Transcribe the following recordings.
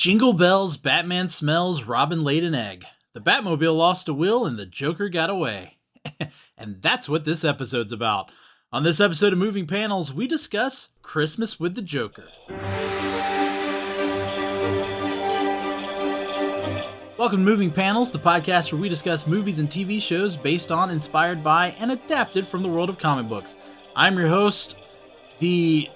Jingle bells, Batman smells, Robin laid an egg. The Batmobile lost a will and the Joker got away. And that's what this episode's about. On this episode of Moving Panels, we discuss Christmas with the Joker. Welcome to Moving Panels, the podcast where we discuss movies and TV shows based on, inspired by, and adapted from the world of comic books. I'm your host, who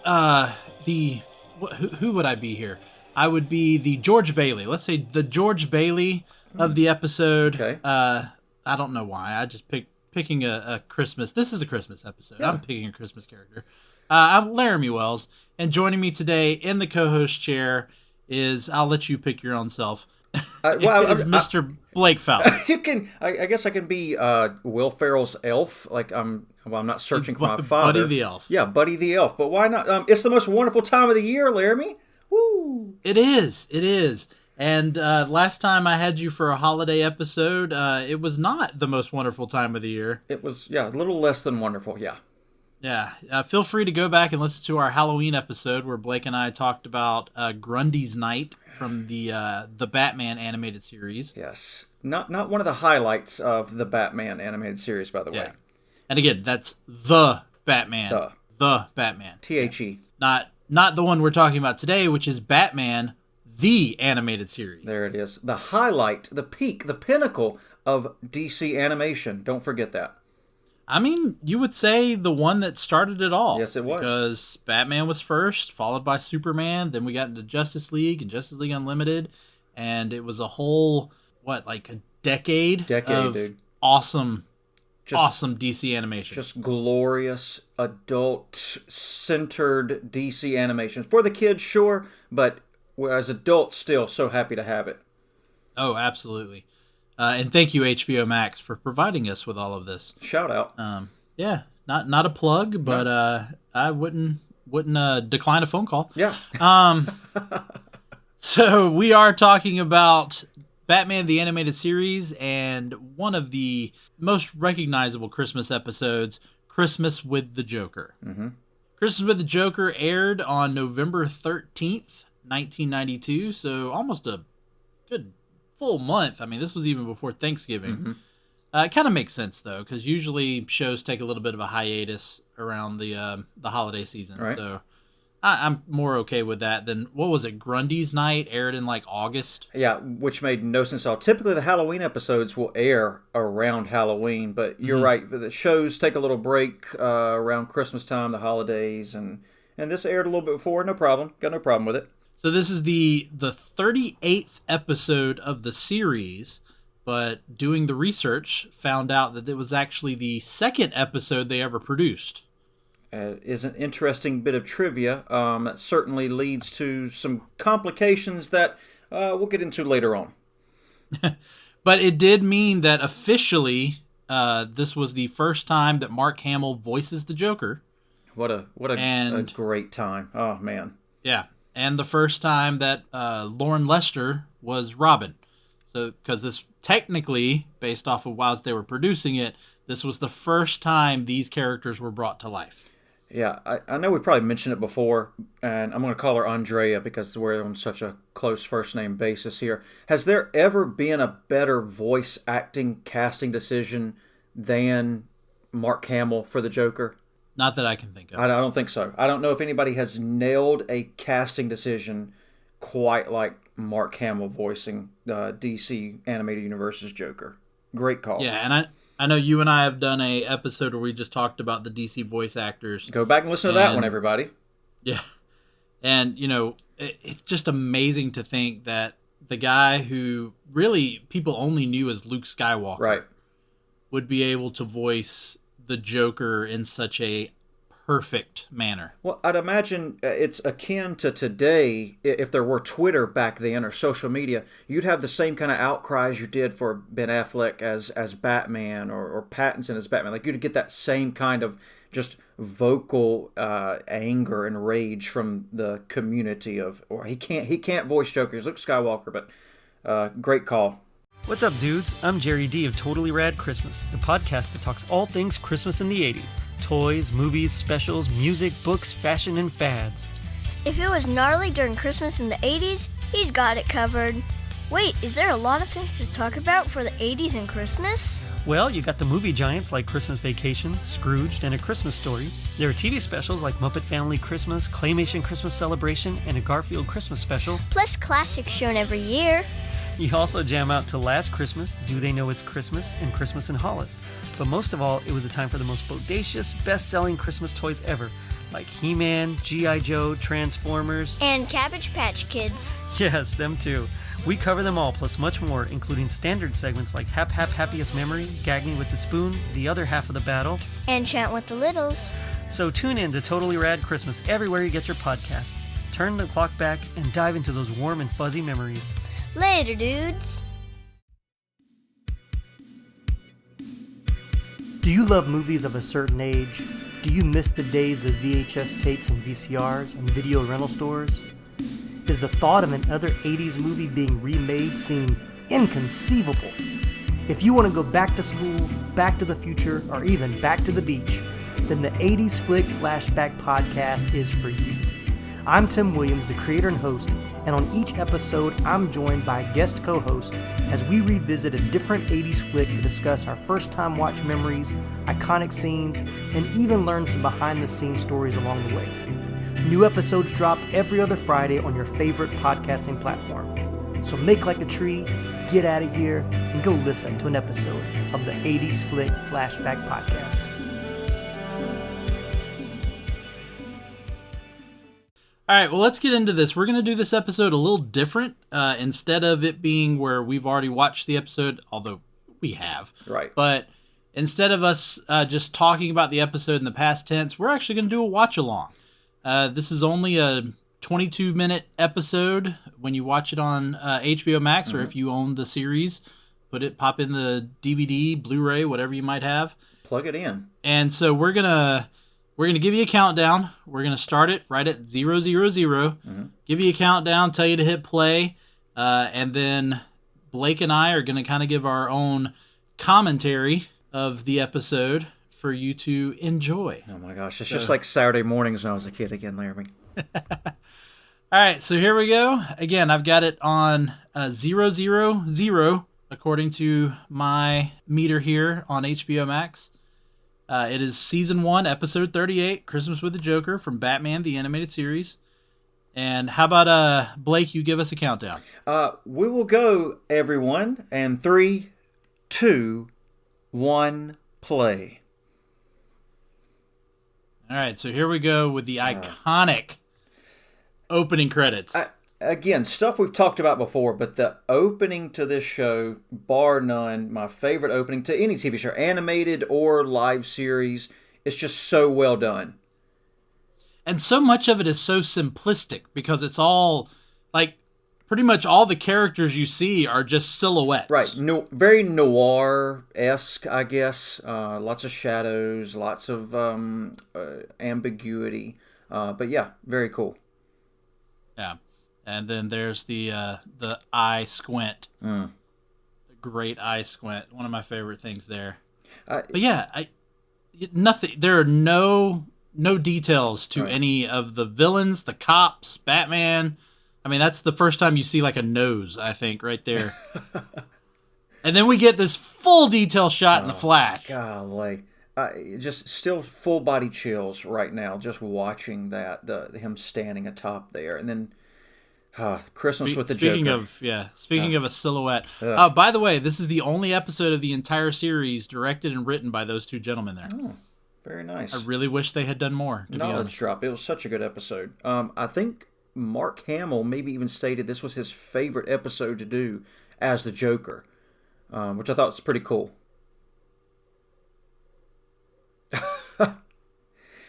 would I be here? I would be the George Bailey. Let's say the George Bailey of the episode. Okay. I don't know why. I just picking a Christmas. This is a Christmas episode. Yeah. I'm picking a Christmas character. I'm Laramy Wells, and joining me today in the co-host chair is, I'll let you pick your own self, is Mr. Blake Fowler. You can. I guess I can be Will Ferrell's elf. Like I'm not searching for my father. Buddy the elf. Yeah, Buddy the elf. But why not? It's the most wonderful time of the year, Laramy. Woo! It is. And last time I had you for a holiday episode, it was not the most wonderful time of the year. It was, a little less than wonderful, yeah. Yeah. Feel free to go back and listen to our Halloween episode where Blake and I talked about Grundy's Night from the Batman animated series. Yes. Not one of the highlights of the Batman animated series, by the way. And again, that's the Batman. The Batman. T-H-E. Not the one we're talking about today, which is Batman, the animated series. There it is. The highlight, the peak, the pinnacle of DC animation. Don't forget that. I mean, you would say the one that started it all. Yes, it was. Because Batman was first, followed by Superman. Then we got into Justice League and Justice League Unlimited. And it was a whole, a decade of dude. Awesome DC animation. Just glorious, adult-centered DC animation. For the kids, sure, but as adults, still so happy to have it. Oh, absolutely. And thank you, HBO Max, for providing us with all of this. Shout out. Not a plug, but I wouldn't decline a phone call. Yeah. So we are talking about Batman the Animated Series and one of the most recognizable Christmas episodes, Christmas with the Joker. Mm-hmm. Christmas with the Joker aired on November 13th, 1992, so almost a good full month. I mean, this was even before Thanksgiving. Mm-hmm. It kind of makes sense, though, because usually shows take a little bit of a hiatus around the holiday season. Right. So I'm more okay with that than, what was it, Grundy's Night aired in August? Yeah, which made no sense at all. Typically, the Halloween episodes will air around Halloween, but you're right. The shows take a little break around Christmas time, the holidays, and this aired a little bit before. No problem. Got no problem with it. So this is the 38th episode of the series, but doing the research found out that it was actually the second episode they ever produced. Is an interesting bit of trivia that certainly leads to some complications that we'll get into later on. But it did mean that officially this was the first time that Mark Hamill voices the Joker. What a great time. Oh, man. Yeah. And the first time that Lauren Lester was Robin. So, because this technically, based off of whilst they were producing it, this was the first time these characters were brought to life. Yeah, I know we probably mentioned it before, and I'm going to call her Andrea because we're on such a close first-name basis here. Has there ever been a better voice acting casting decision than Mark Hamill for the Joker? Not that I can think of. I don't think so. I don't know if anybody has nailed a casting decision quite like Mark Hamill voicing DC Animated Universe's Joker. Great call. Yeah, and I know you and I have done a episode where we just talked about the DC voice actors. Go back and listen to that one, everybody. Yeah. And, it's just amazing to think that the guy who really people only knew as Luke Skywalker would be able to voice the Joker in such a perfect manner. Well, I'd imagine it's akin to today. If there were Twitter back then or social media, you'd have the same kind of outcries you did for Ben Affleck as Batman or Pattinson as Batman. Like, you'd get that same kind of just vocal anger and rage from the community or he can't voice Joker. He's Luke Skywalker, but great call. What's up, dudes? I'm Jerry D of Totally Rad Christmas, the podcast that talks all things Christmas in the 80s. Toys, movies, specials, music, books, fashion, and fads. If it was gnarly during Christmas in the 80s, He's got it covered. Wait, is there a lot of things to talk about for the 80s and Christmas? Well, you got the movie giants like Christmas Vacation, Scrooged, and A Christmas Story. There are TV specials like Muppet Family Christmas, Claymation Christmas Celebration, and a Garfield Christmas Special. Plus classics shown every year. You also jam out to Last Christmas, Do They Know It's Christmas, and Christmas in Hollis. But most of all, it was a time for the most bodacious, best-selling Christmas toys ever, like He-Man, G.I. Joe, Transformers, and Cabbage Patch Kids. Yes, them too. We cover them all, plus much more, including standard segments like Hap Hap Happiest Memory, Gag Me with the Spoon, The Other Half of the Battle, and Chant with the Littles. So tune in to Totally Rad Christmas everywhere you get your podcasts. Turn the clock back and dive into those warm and fuzzy memories. Later, dudes. Do you love movies of a certain age? Do you miss the days of VHS tapes and VCRs and video rental stores? Does the thought of another 80s movie being remade seem inconceivable? If you want to go back to school, back to the future, or even back to the beach, then the 80s Flick Flashback Podcast is for you. I'm Tim Williams, the creator and host, and on each episode, I'm joined by a guest co-host as we revisit a different 80s flick to discuss our first-time watch memories, iconic scenes, and even learn some behind-the-scenes stories along the way. New episodes drop every other Friday on your favorite podcasting platform. So make like a tree, get out of here, and go listen to an episode of the 80s Flick Flashback Podcast. All right, well, let's get into this. We're going to do this episode a little different. Instead of it being where we've already watched the episode, although we have. Right. But instead of us just talking about the episode in the past tense, we're actually going to do a watch-along. This is only a 22-minute episode when you watch it on HBO Max, or if you own the series, pop in the DVD, Blu-ray, whatever you might have. Plug it in. And so we're gonna give you a countdown. We're gonna start it right at 000. Give you a countdown, tell you to hit play, and then Blake and I are gonna kind of give our own commentary of the episode for you to enjoy. Oh my gosh, it's just like Saturday mornings when I was a kid again, Laramy. All right, so here we go. Again, I've got it on 000 according to my meter here on HBO Max. It is Season 1, Episode 38, Christmas with the Joker from Batman, the Animated Series. And how about, Blake, you give us a countdown? We will go, everyone, and 3, 2, 1, play. All right, so here we go with the iconic opening credits. Again, stuff we've talked about before, but the opening to this show, bar none, my favorite opening to any TV show, animated or live series, it's just so well done. And so much of it is so simplistic because it's all, like, pretty much all the characters you see are just silhouettes. Right. Very noir-esque, I guess. Lots of shadows, lots of ambiguity. But yeah, very cool. Yeah. And then there's the eye squint. The great eye squint. One of my favorite things there. But yeah, there are no details to any of the villains, the cops, Batman. I mean, that's the first time you see like a nose, I think, right there. And then we get this full detail shot in the Flash. Golly. Just still full body chills right now, just watching that, him standing atop there. And then Christmas with the Joker. Speaking of a silhouette. By the way, this is the only episode of the entire series directed and written by those two gentlemen there. Oh, very nice. I really wish they had done more, to be honest. Knowledge drop. It was such a good episode. I think Mark Hamill maybe even stated this was his favorite episode to do as the Joker, which I thought was pretty cool.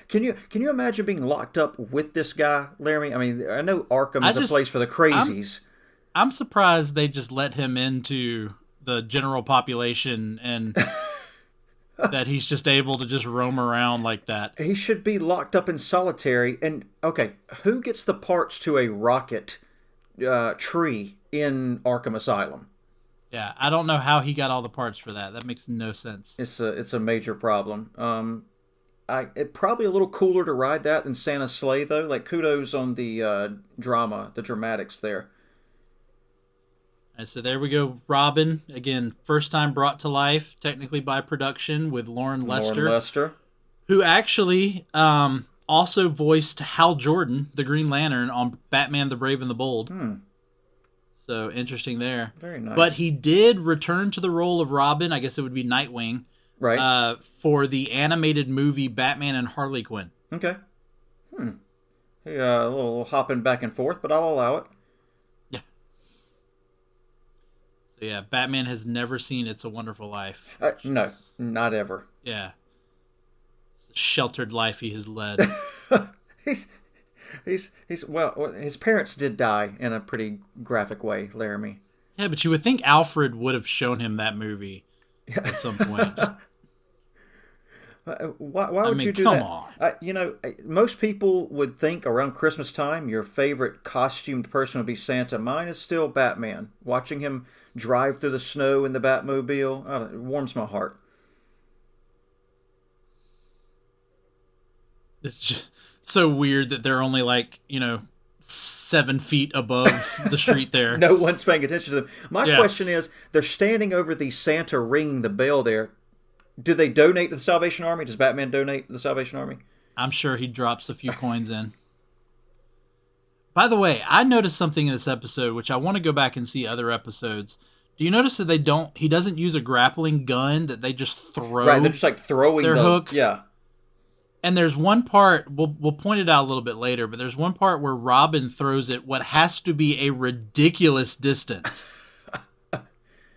Can you imagine being locked up with this guy, Laramy? I mean, I know Arkham is a place for the crazies. I'm surprised they just let him into the general population and that he's just able to just roam around like that. He should be locked up in solitary. And, okay, who gets the parts to a rocket tree in Arkham Asylum? Yeah, I don't know how he got all the parts for that. That makes no sense. It's a major problem. It probably a little cooler to ride that than Santa's sleigh, though. Like, kudos on the dramatics there. And so there we go. Robin, again, first time brought to life, technically by production, with Lauren Lester. Who actually also voiced Hal Jordan, the Green Lantern, on Batman the Brave and the Bold. So interesting there. Very nice. But he did return to the role of Robin, I guess it would be Nightwing, right? For the animated movie Batman and Harley Quinn. Okay. A little hopping back and forth, but I'll allow it. Yeah. So yeah, Batman has never seen It's a Wonderful Life. No, not ever. Yeah. It's a sheltered life he has led. He's well, his parents did die in a pretty graphic way, Laramy. Yeah, but you would think Alfred would have shown him that movie at some point. Why would you do come that? on. Most people would think around Christmas time your favorite costumed person would be Santa. Mine is still Batman. Watching him drive through the snow in the Batmobile, it warms my heart. It's just so weird that they're only 7 feet above the street there. No one's paying attention to them. My question is, they're standing over the Santa ringing the bell there. Do they donate to the Salvation Army? Does Batman donate to the Salvation Army? I'm sure he drops a few coins in. By the way, I noticed something in this episode, which I want to go back and see other episodes. Do you notice that he doesn't use a grappling gun, that they just throw? Right, they're just throwing their hook. Yeah. And there's one part, we'll point it out a little bit later, but there's one part where Robin throws it what has to be a ridiculous distance.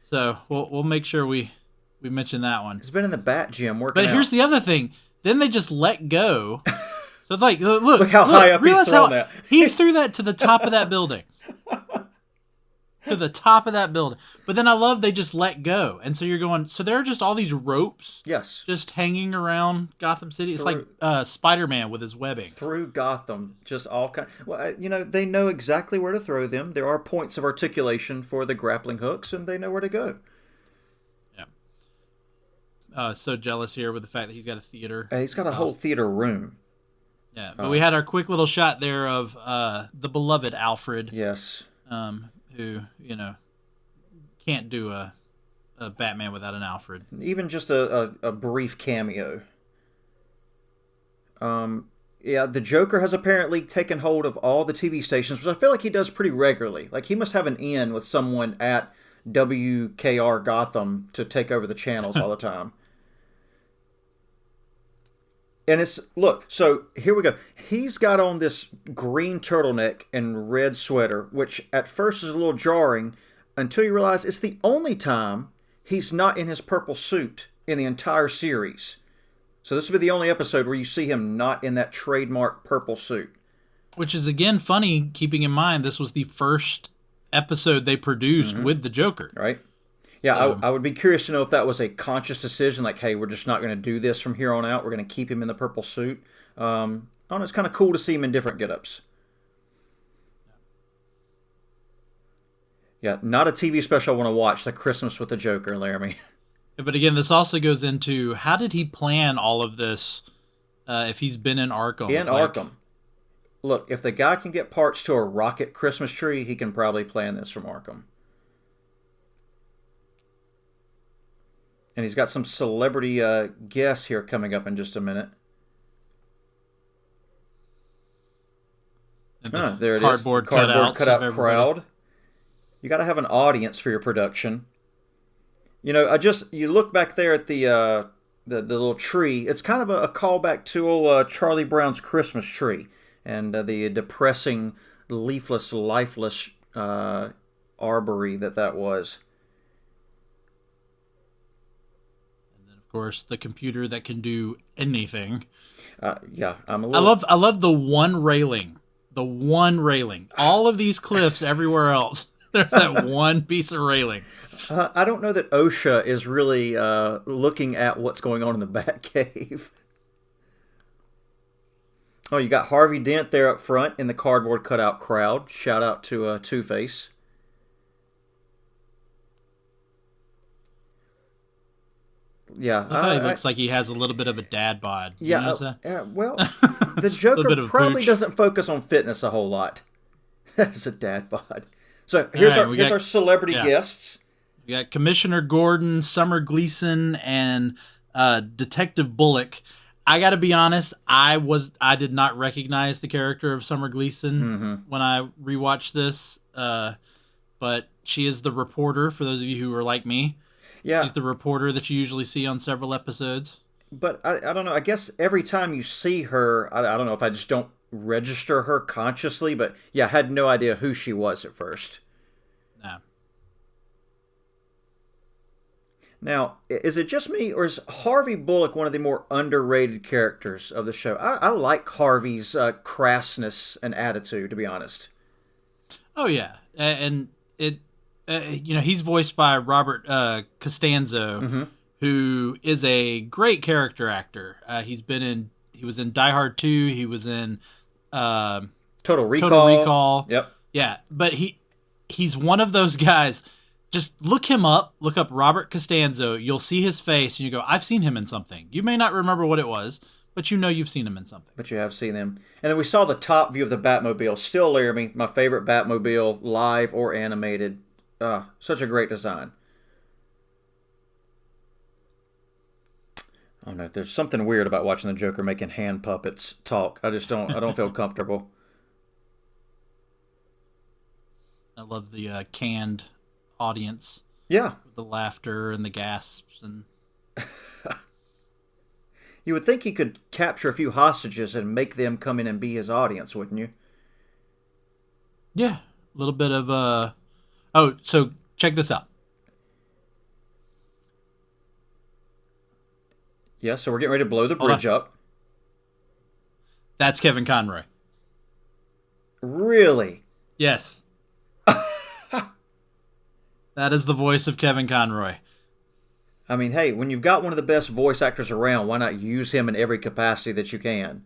So we'll make sure we mention that one. He's been in the Bat Gym working out. But here's the other thing. Then they just let go. So it's like, look how high up he's throwing that. He threw that to the top of that building. To the top of that building. But then I love they just let go. And so you're going, so there are just all these ropes just hanging around Gotham City. It's like Spider-Man with his webbing. Through Gotham, just all kind. Well, they know exactly where to throw them. There are points of articulation for the grappling hooks, and they know where to go. Yeah. So jealous here with the fact that he's got a theater. He's got a whole theater room. Yeah, but we had our quick little shot there of the beloved Alfred. Yes. Who, can't do a Batman without an Alfred. Even just a brief cameo. The Joker has apparently taken hold of all the TV stations, which I feel like he does pretty regularly. Like, he must have an in with someone at WKR Gotham to take over the channels all the time. And so here we go. He's got on this green turtleneck and red sweater, which at first is a little jarring until you realize it's the only time he's not in his purple suit in the entire series. So this will be the only episode where you see him not in that trademark purple suit. Which is, again, funny, keeping in mind this was the first episode they produced with the Joker. Right. Yeah, I would be curious to know if that was a conscious decision, like, hey, we're just not going to do this from here on out. We're going to keep him in the purple suit. I don't know, it's kind of cool to see him in different get-ups. Yeah, not a TV special I want to watch, The Christmas with the Joker, Laramy. But again, this also goes into, how did he plan all of this if he's been in Arkham? Arkham. Look, if the guy can get parts to a rocket Christmas tree, he can probably plan this from Arkham. And he's got some celebrity guests here coming up in just a minute. There it is. Cardboard cutout crowd. You got to have an audience for your production. You look back there at the little tree. It's kind of a callback to old Charlie Brown's Christmas tree and the depressing, leafless, lifeless arbory that was. Of course, the computer that can do anything. Yeah, I'm a little... I love the one railing. The one railing. All of these cliffs everywhere else, there's that one piece of railing. I don't know that OSHA is really looking at what's going on in the Batcave. Oh, you got Harvey Dent there up front in the cardboard cutout crowd. Shout out to Two-Face. Yeah, he looks like he has a little bit of a dad bod. Yeah, well, the Joker probably doesn't focus on fitness a whole lot. That is a dad bod. So here's All right, here's our celebrity yeah. guests. We got Commissioner Gordon, Summer Gleason, and Detective Bullock. I got to be honest, I did not recognize the character of Summer Gleason when I rewatched this. But she is the reporter, for those of you who are like me. Yeah. She's the reporter that you usually see on several episodes. But I don't know. I guess every time you see her, I don't know if I just don't register her consciously, but yeah, I had no idea who she was at first. Nah. Now, is it just me, or is Harvey Bullock one of the more underrated characters of the show? I like Harvey's crassness and attitude, to be honest. Oh yeah, and it, he's voiced by Robert Costanzo, who is a great character actor. He was in Die Hard 2. He was in Total Recall. Yep. Yeah, but he's one of those guys. Just look him up. Look up Robert Costanzo. You'll see his face, and you go, "I've seen him in something." You may not remember what it was, but you know you've seen him in something. But you have seen him. And then we saw the top view of the Batmobile. Still, Laramy, my favorite Batmobile, live or animated. Such a great design. Oh no, there's something weird about watching the Joker making hand puppets talk. I don't feel comfortable. I love the canned audience. Yeah. The laughter and the gasps and You would think he could capture a few hostages and make them come in and be his audience, wouldn't you? yeah, a little bit of Oh, so check this out. Yeah, so we're getting ready to blow the bridge up. That's Kevin Conroy. Really? Yes. That is the voice of Kevin Conroy. I mean, hey, when you've got one of the best voice actors around, why not use him in every capacity that you can?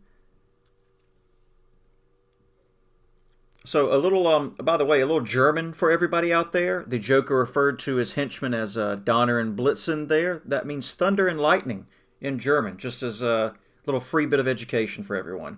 So a little, by the way, a little German for everybody out there. The Joker referred to his henchmen as Donner and Blitzen there. That means thunder and lightning in German, just as a little free bit of education for everyone.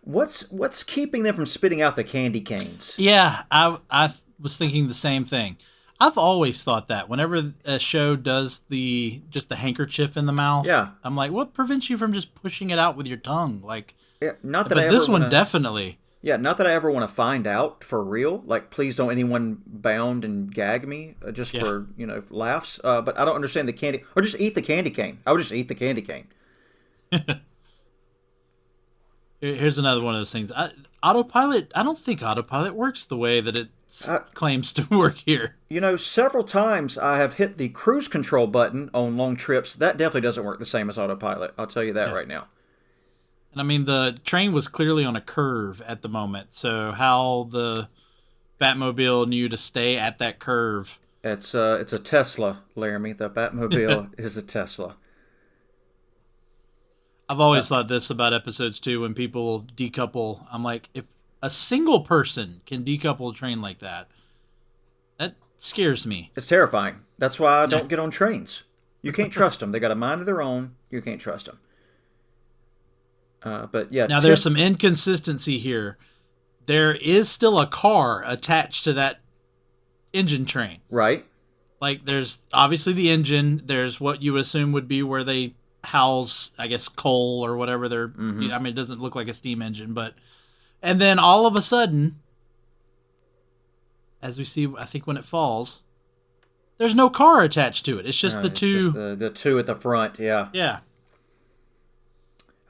What's keeping them from spitting out the candy canes? Yeah, I was thinking the same thing. I've always thought that whenever a show does the handkerchief in the mouth, yeah, I'm like, what prevents you from just pushing it out with your tongue? Like, yeah, not that but I ever this one wanna, definitely. Yeah, not that I ever want to find out for real. Like, please don't anyone bound and gag me just for laughs. But I don't understand the candy, or just eat the candy cane. I would just eat the candy cane. Here's another one of those things. Autopilot. I don't think autopilot works the way that it claims to work here. Several times I have hit the cruise control button on long trips. That definitely doesn't work the same as autopilot. I'll tell you that right now. And I mean, the train was clearly on a curve at the moment. So how the Batmobile knew to stay at that curve? It's a Tesla, Laramy. The Batmobile is a Tesla. I've always thought this about episodes too. When people decouple, I'm like, if a single person can decouple a train like that, that scares me. It's terrifying. That's why I don't get on trains. You can't trust them. They got a mind of their own. You can't trust them. But yeah. Now there's some inconsistency here. There is still a car attached to that engine train. Right. Like there's obviously the engine. There's what you assume would be where they house, I guess, coal or whatever they're. Mm-hmm. I mean, it doesn't look like a steam engine, but. And then all of a sudden, as we see, I think when it falls, there's no car attached to it. It's just the two. Just the two at the front, yeah. Yeah.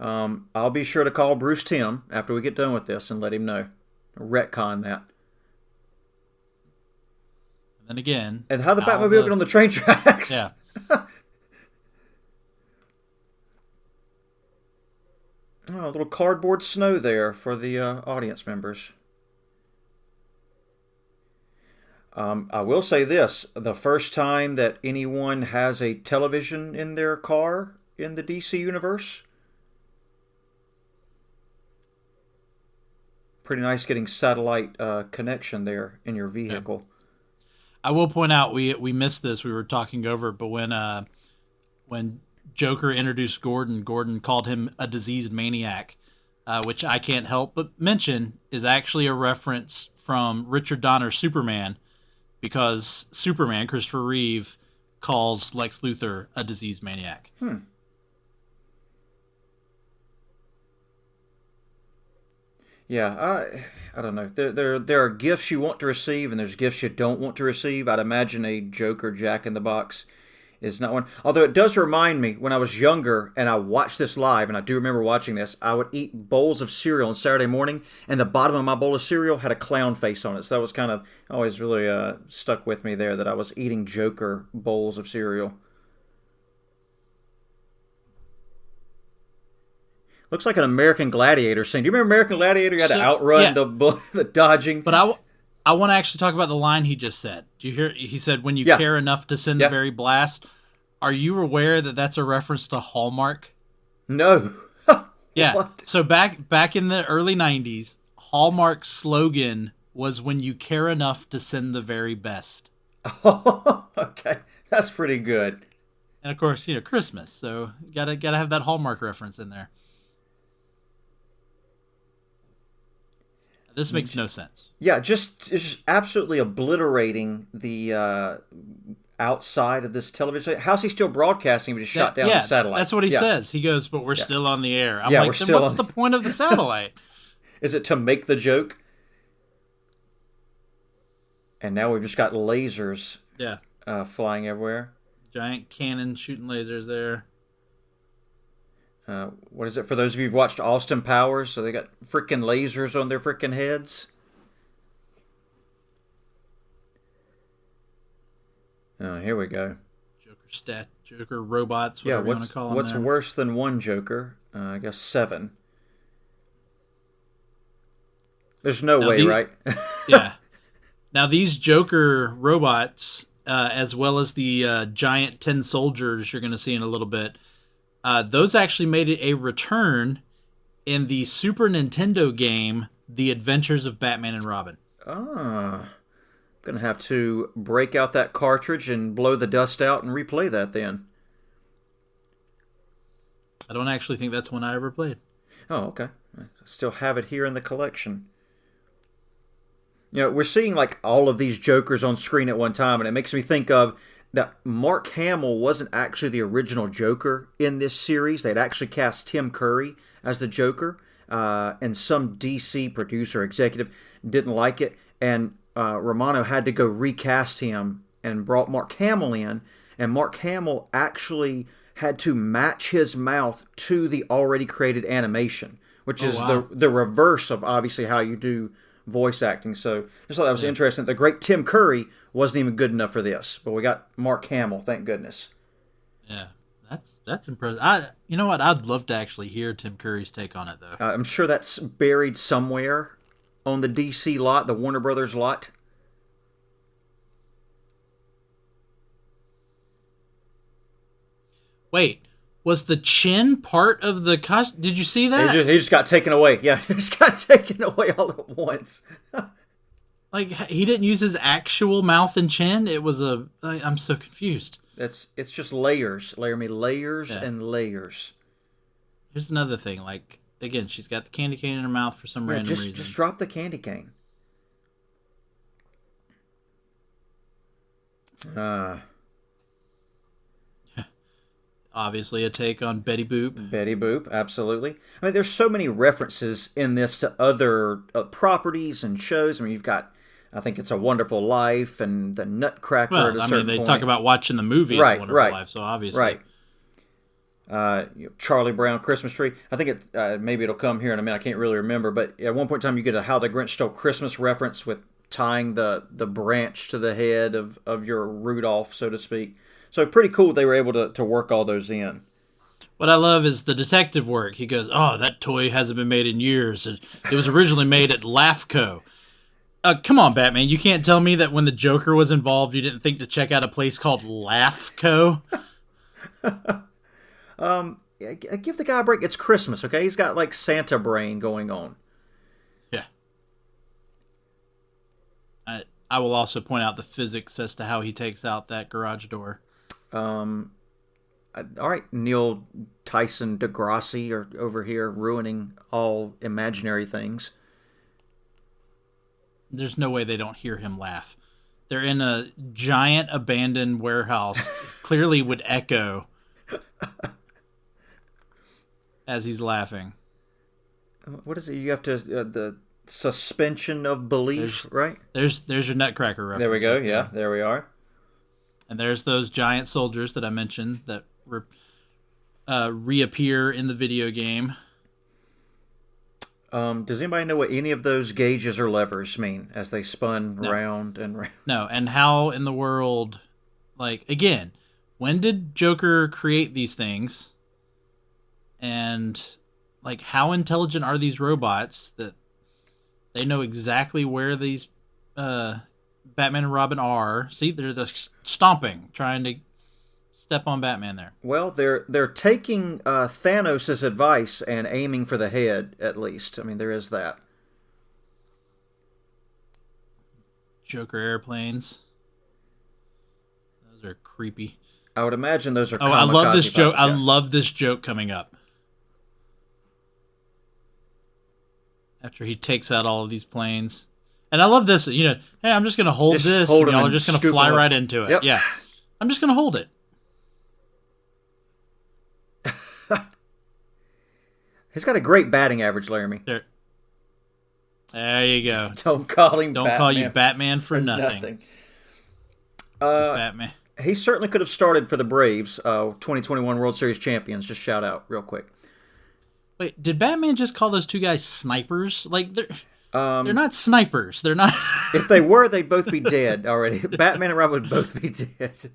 I'll be sure to call Bruce Timm after we get done with this and let him know. Retcon that. And then again. And how the Batmobile get on the train tracks. Yeah. Oh, a little cardboard snow there for the audience members. I will say this. The first time that anyone has a television in their car in the DC universe. Pretty nice getting satellite connection there in your vehicle. Yeah. I will point out, we missed this. We were talking over it, but when Joker introduced Gordon called him a diseased maniac. which I can't help but mention is actually a reference from Richard Donner's Superman, because Superman, Christopher Reeve, calls Lex Luthor a disease maniac. Yeah, I don't know. There are gifts you want to receive, and there's gifts you don't want to receive. I'd imagine a Joker Jack in the Box is not one. Although it does remind me, when I was younger and I watched this live, and I do remember watching this, I would eat bowls of cereal on Saturday morning, and the bottom of my bowl of cereal had a clown face on it. So that was kind of always really stuck with me there, that I was eating Joker bowls of cereal. Looks like an American Gladiator scene. Do you remember American Gladiator? You had to outrun the dodging. But I want to actually talk about the line he just said. Do you hear? He said, "When you care enough to send the very blast." Are you aware that that's a reference to Hallmark? No. Yeah. What? So back in the early 90s, Hallmark's slogan was, "When you care enough to send the very best." Oh, okay. That's pretty good. And of course, Christmas. So gotta have that Hallmark reference in there. This makes no sense. Yeah, just absolutely obliterating the outside of this television. How's he still broadcasting? He just shot down the satellite. That's what he says. He goes, "But we're still on the air." I'm we're like, then still what's the point of the satellite? Is it to make the joke? And now we've just got lasers flying everywhere. Giant cannon shooting lasers there. What is it, for those of you who've watched Austin Powers? So they got freaking lasers on their freaking heads. Oh, here we go. Joker robots, whatever you want to call them. What's worse than one Joker? I guess 7. There's no way, right? Yeah. Now these Joker robots, as well as the giant tin soldiers you're going to see in a little bit, those actually made a return in the Super Nintendo game, The Adventures of Batman and Robin. I'm going to have to break out that cartridge and blow the dust out and replay that then. I don't actually think that's one I ever played. Oh, okay. I still have it here in the collection. We're seeing like all of these Jokers on screen at one time, and it makes me think of that Mark Hamill wasn't actually the original Joker in this series. They'd actually cast Tim Curry as the Joker, and some DC producer executive didn't like it, and Romano had to go recast him and brought Mark Hamill in, and Mark Hamill actually had to match his mouth to the already created animation, which is the reverse of obviously how you do voice acting. So just thought that was interesting. The great Tim Curry wasn't even good enough for this, but we got Mark Hamill, thank goodness. Yeah, that's impressive. You know what? I'd love to actually hear Tim Curry's take on it, though. I'm sure that's buried somewhere on the DC lot, the Warner Brothers lot. Wait, was the chin part of the costume? Did you see that? He just got taken away. Yeah, he just got taken away all at once. Like, he didn't use his actual mouth and chin? It was I'm so confused. It's just layers. Laramy, layers and layers. Here's another thing. Like, again, she's got the candy cane in her mouth for some random reason. Just drop the candy cane. Obviously a take on Betty Boop. Betty Boop, absolutely. I mean, there's so many references in this to other properties and shows. I mean, you've got, I think It's a Wonderful Life and The Nutcracker. Well, I mean, they talk about watching the movie It's a Wonderful Life, so obviously. Right. Charlie Brown Christmas Tree. I think maybe it'll come here in a minute. I can't really remember, but at one point in time, you get a How the Grinch Stole Christmas reference with tying the branch to the head of your Rudolph, so to speak. So pretty cool they were able to work all those in. What I love is the detective work. He goes, "Oh, that toy hasn't been made in years. It was originally made at LAFCO." Come on, Batman. You can't tell me that when the Joker was involved, you didn't think to check out a place called LAFCO? Give the guy a break. It's Christmas, okay? He's got like Santa brain going on. Yeah. I will also point out the physics as to how he takes out that garage door. All right, Neil Tyson deGrasse are over here ruining all imaginary things. There's no way they don't hear him laugh. They're in a giant abandoned warehouse, clearly would echo as he's laughing. What is it? You have to the suspension of belief, right? There's your Nutcracker reference. There we go. Right there. Yeah, there we are. And there's those giant soldiers that I mentioned that reappear in the video game. Does anybody know what any of those gauges or levers mean as they spun round and round? No, and how in the world, like, again, when did Joker create these things? And, like, how intelligent are these robots that they know exactly where these Batman and Robin are? See, they're stomping, trying to step on Batman there. Well, they're taking Thanos' advice and aiming for the head, at least. I mean, there is that. Joker airplanes. Those are creepy. I would imagine those are. Oh, I love this joke. Vibes, yeah. I love this joke coming up. After he takes out all of these planes. And I love this, hey, I'm just going to hold this, and y'all are just going to fly right into it. Yep. Yeah. I'm just going to hold it. He's got a great batting average, Laramy. There you go. Don't call him Don't Batman call you Batman for nothing. Batman. He certainly could have started for the Braves, 2021 World Series champions. Just shout out real quick. Wait, did Batman just call those two guys snipers? Like, they're not snipers. They're not. If they were, they'd both be dead already. Batman and Robin would both be dead.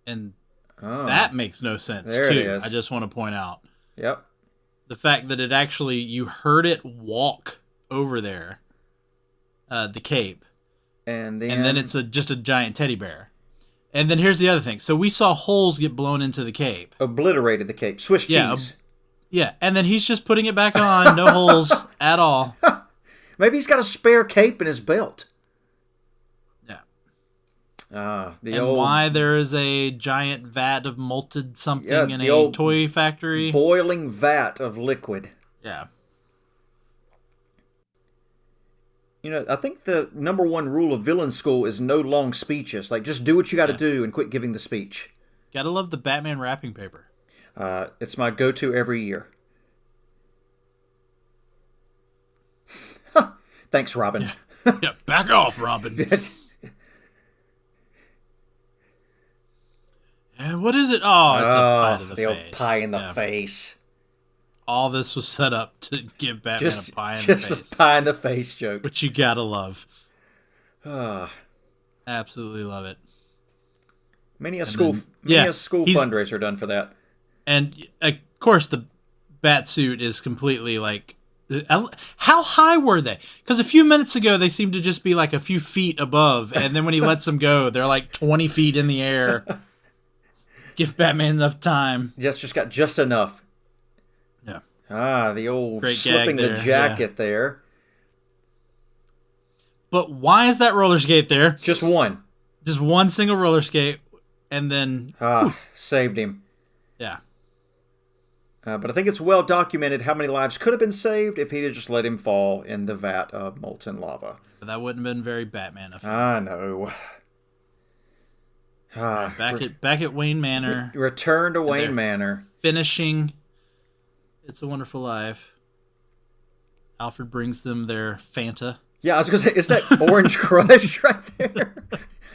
And that makes no sense, there too. it is. I just want to point out. Yep. The fact that it actually, you heard it walk over there, the cape. And then it's just a giant teddy bear. And then here's the other thing. So we saw holes get blown into the cape. Obliterated the cape. Swiss cheese. Yeah, and then he's just putting it back on. No holes at all. Maybe he's got a spare cape in his belt. Yeah. And why there is a giant vat of molted something in a toy factory. Boiling vat of liquid. Yeah. I think the number one rule of villain school is no long speeches. Like, just do what you got to do and quit giving the speech. Gotta love the Batman wrapping paper. It's my go-to every year. Thanks, Robin. Yeah, back off, Robin. And what is it? Oh, it's a pie to the face. Old pie in the face. All this was set up to give Batman a pie in the face. Just a pie in the face joke. Which you gotta love. Absolutely love it. Many a school fundraiser done for that. And, of course, the bat suit is completely, like... How high were they? Because a few minutes ago, they seemed to just be, like, a few feet above. And then when he lets them go, they're, like, 20 feet in the air. Give Batman enough time. Just got just enough. Yeah. The old Great slipping the jacket there. But why is that roller skate there? Just one. Just one single roller skate, and then... saved him. Yeah. But I think it's well documented how many lives could have been saved if he'd just let him fall in the vat of molten lava. But that wouldn't have been very Batman of him. I know. Back at Wayne Manor. Return to Wayne Manor. Finishing It's a Wonderful Life. Alfred brings them their Fanta. Yeah, I was going to say, is that Orange Crush right there?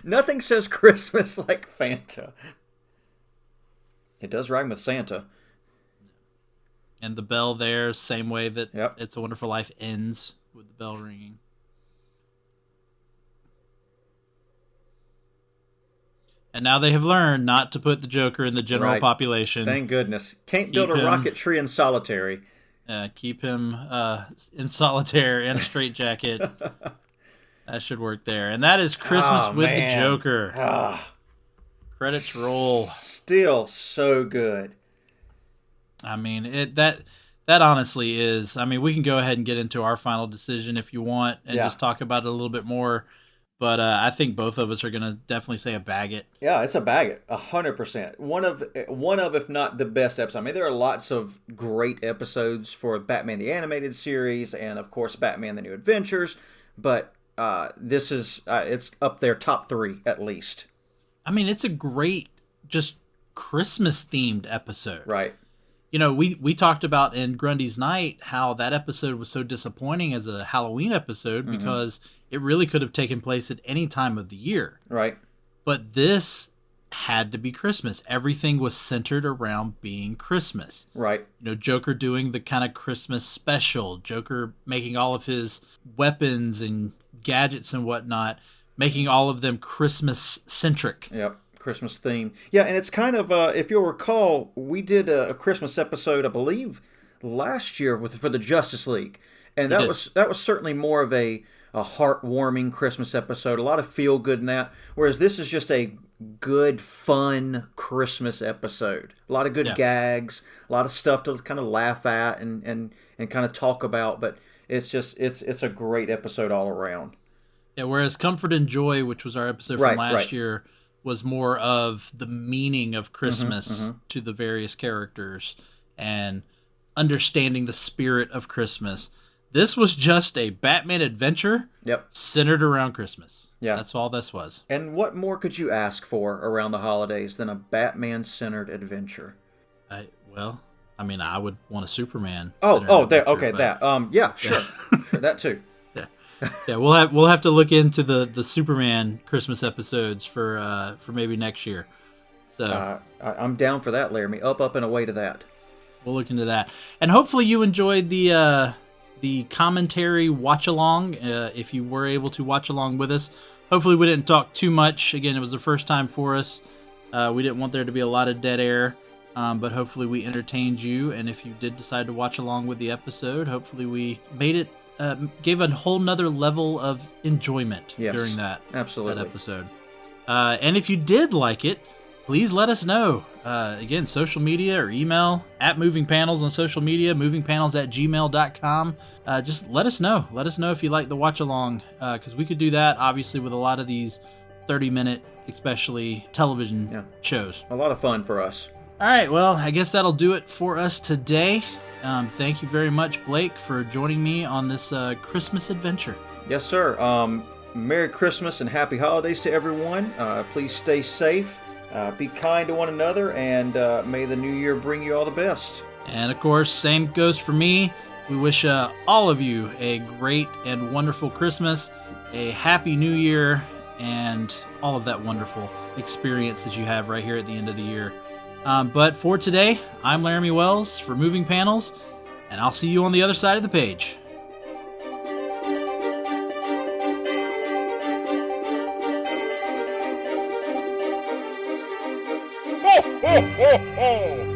Nothing says Christmas like Fanta. It does rhyme with Santa. And the bell there, same way that Yep. It's a Wonderful Life ends with the bell ringing. And now they have learned not to put the Joker in the general population. Thank goodness. Can't build a rocket tree in solitary. Keep him in solitaire in a straitjacket. That should work there. And that is Christmas with the Joker. Credits roll. Still so good. I mean, that honestly is. I mean, we can go ahead and get into our final decision if you want and just talk about it a little bit more. But I think both of us are going to definitely say a bag it. Yeah, it's a bag it, 100%. One of, if not the best episode. I mean, there are lots of great episodes for Batman the Animated Series, and of course, Batman the New Adventures. But this is it's up there, top 3 at least. I mean, it's a great, just Christmas themed episode. Right. You know, we talked about in Grundy's Night how that episode was so disappointing as a Halloween episode because it really could have taken place at any time of the year. Right. But this had to be Christmas. Everything was centered around being Christmas. Right. You know, Joker doing the kind of Christmas special, Joker making all of his weapons and gadgets and whatnot, making all of them Christmas centric. Yep. Christmas theme. Yeah, and it's kind of, if you'll recall, we did a Christmas episode, I believe, last year for the Justice League. And that was certainly more of a heartwarming Christmas episode. A lot of feel good in that. Whereas this is just a good, fun Christmas episode. A lot of good gags, a lot of stuff to kind of laugh at and kind of talk about. But it's just it's a great episode all around. Yeah, whereas Comfort and Joy, which was our episode from last year, was more of the meaning of Christmas to the various characters and understanding the spirit of Christmas. This was just a Batman adventure centered around Christmas. Yeah. That's all this was. And what more could you ask for around the holidays than a Batman-centered adventure? I mean, I would want a Superman. Yeah, sure. Sure, that too. Yeah, we'll have to look into the Superman Christmas episodes for maybe next year. So I'm down for that, Laramy. Up and away to that. We'll look into that, and hopefully you enjoyed the commentary watch along. If you were able to watch along with us, hopefully we didn't talk too much. Again, it was the first time for us. We didn't want there to be a lot of dead air, but hopefully we entertained you. And if you did decide to watch along with the episode, hopefully we made it. Gave a whole nother level of enjoyment during that episode. And if you did like it, please let us know. Again, social media or email at Moving Panels on social media, movingpanels@gmail.com. Just let us know. Let us know if you like the watch along, because we could do that, obviously, with a lot of these 30-minute, especially television shows. A lot of fun for us. All right, well, I guess that'll do it for us today. Thank you very much, Blake, for joining me on this Christmas adventure. Yes, sir. Merry Christmas and Happy Holidays to everyone. Please stay safe, be kind to one another, and may the new year bring you all the best. And, of course, same goes for me. We wish all of you a great and wonderful Christmas, a happy new year, and all of that wonderful experience that you have right here at the end of the year. But for today, I'm Laramy Wells for Moving Panels, and I'll see you on the other side of the page. Ho, ho, ho, ho!